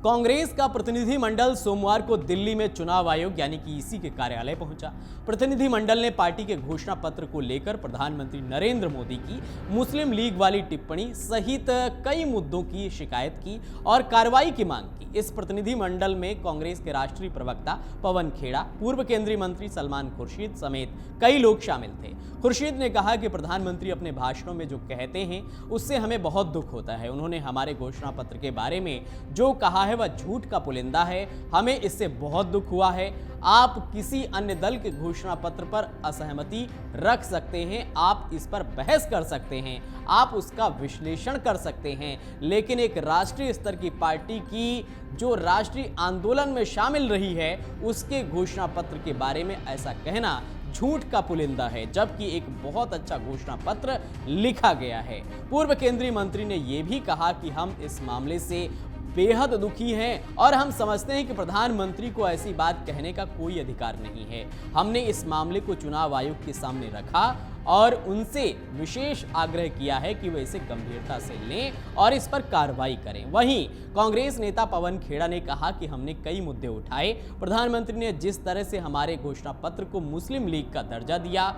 कांग्रेस का प्रतिनिधिमंडल सोमवार को दिल्ली में चुनाव आयोग यानी कि ईसी के कार्यालय पहुंचा। प्रतिनिधिमंडल ने पार्टी के घोषणा पत्र को लेकर प्रधानमंत्री नरेंद्र मोदी की मुस्लिम लीग वाली टिप्पणी सहित कई मुद्दों की शिकायत की और कार्रवाई की मांग की। इस प्रतिनिधिमंडल में कांग्रेस के राष्ट्रीय प्रवक्ता पवन खेड़ा, पूर्व केंद्रीय मंत्री सलमान खुर्शीद समेत कई लोग शामिल थे। खुर्शीद ने कहा कि प्रधानमंत्री अपने भाषणों में जो कहते हैं उससे हमें बहुत दुख होता है। उन्होंने हमारे घोषणा पत्र के बारे में जो कहा है वह झूठ का पुलिंदा है, हमें इससे बहुत दुख हुआ है। आप किसी अन्य दल के घोषणा पत्र पर असहमति रख सकते हैं, आप इस पर बहस कर सकते हैं, आप उसका विश्लेषण कर सकते हैं, लेकिन एक राष्ट्रीय स्तर की पार्टी की जो राष्ट्रीय आंदोलन में शामिल रही है उसके घोषणा पत्र के बारे में ऐसा कहना झूठ का पुलिंदा है, जबकि एक बहुत अच्छा घोषणा पत्र लिखा गया है। पूर्व केंद्रीय मंत्री ने यह भी कहा कि हम इस मामले से बेहद दुखी हैं और हम समझते हैं कि प्रधानमंत्री को ऐसी बात कहने का कोई अधिकार नहीं है। हमने इस मामले को चुनाव आयोग के सामने रखा और उनसे विशेष आग्रह किया है कि वे इसे गंभीरता से लें और इस पर कार्रवाई करें। वहीं कांग्रेस नेता पवन खेड़ा ने कहा कि हमने कई मुद्दे उठाए। प्रधानमंत्री ने जिस तरह से हमारे घोषणा पत्र को मुस्लिम लीग का दर्जा दिया,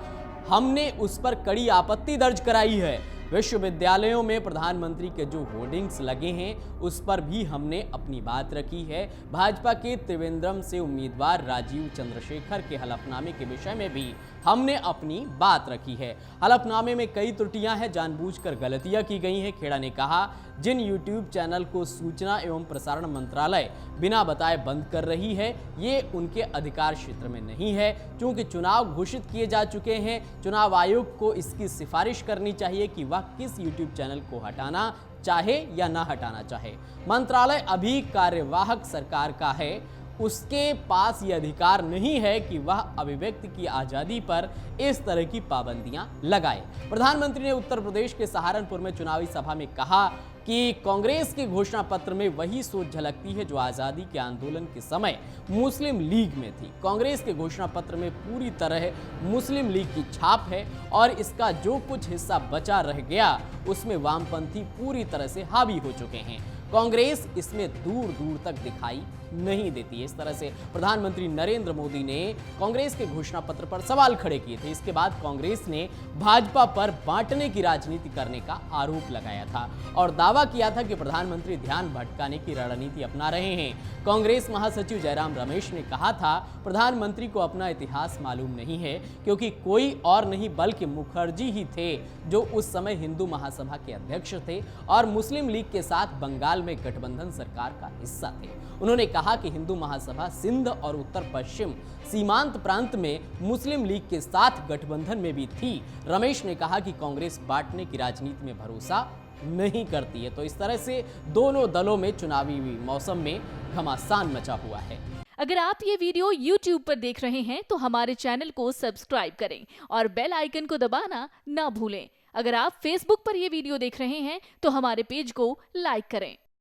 हमने उस पर कड़ी आपत्ति दर्ज कराई है। विश्वविद्यालयों में प्रधानमंत्री के जो होर्डिंग्स लगे हैं उस पर भी हमने अपनी बात रखी है। भाजपा के त्रिवेंद्रम से उम्मीदवार राजीव चंद्रशेखर के हलफनामे के विषय में भी हमने अपनी बात रखी है। हलफनामे में कई त्रुटियां हैं, जानबूझकर गलतियां की गई हैं। खेड़ा ने कहा, जिन यूट्यूब चैनल को सूचना एवं प्रसारण मंत्रालय बिना बताए बंद कर रही है, ये उनके अधिकार क्षेत्र में नहीं है। क्योंकि चुनाव घोषित किए जा चुके हैं, चुनाव आयोग को इसकी सिफारिश करनी चाहिए कि वह किस यूट्यूब चैनल को हटाना चाहे या ना हटाना चाहे। मंत्रालय अभी कार्यवाहक सरकार का है, उसके पास यह अधिकार नहीं है कि वह अभिव्यक्ति की आजादी पर इस तरह की पाबंदियां लगाए। प्रधानमंत्री ने उत्तर प्रदेश के सहारनपुर में चुनावी सभा में कहा कि कांग्रेस के घोषणा पत्र में वही सोच झलकती है जो आजादी के आंदोलन के समय मुस्लिम लीग में थी। कांग्रेस के घोषणा पत्र में पूरी तरह मुस्लिम लीग की छाप है और इसका जो कुछ हिस्सा बचा रह गया उसमें वामपंथी पूरी तरह से हावी हो चुके हैं। कांग्रेस इसमें दूर दूर तक दिखाई नहीं देती। इस तरह से प्रधानमंत्री नरेंद्र मोदी ने कांग्रेस के घोषणा पत्र पर सवाल खड़े किए थे। इसके बाद कांग्रेस ने भाजपा पर बांटने की राजनीति करने का आरोप लगाया था और दावा किया था कि प्रधानमंत्री ध्यान भटकाने की रणनीति अपना रहे हैं। कांग्रेस महासचिव जयराम रमेश ने कहा था, प्रधानमंत्री को अपना इतिहास मालूम नहीं है, क्योंकि कोई और नहीं बल्कि मुखर्जी ही थे जो उस समय हिंदू महासभा के अध्यक्ष थे और मुस्लिम लीग के साथ बंगाल में गठबंधन सरकार का हिस्सा थे। उन्होंने कहा कि हिंदू महासभा सिंध और उत्तर पश्चिम सीमांत प्रांत में मुस्लिम लीग के साथ गठबंधन में भी थी। रमेश ने कहा कि कांग्रेस बांटने की राजनीति में भरोसा नहीं करती है। तो इस तरह से दोनों दलों में चुनावी मौसम में घमासान मचा हुआ है। अगर आप ये वीडियो YouTube पर देख रहे हैं तो हमारे चैनल को सब्सक्राइब करें और बेल आइकन को दबाना ना भूलें। अगर आप Facebook पर ये वीडियो देख रहे हैं तो हमारे पेज को लाइक करें।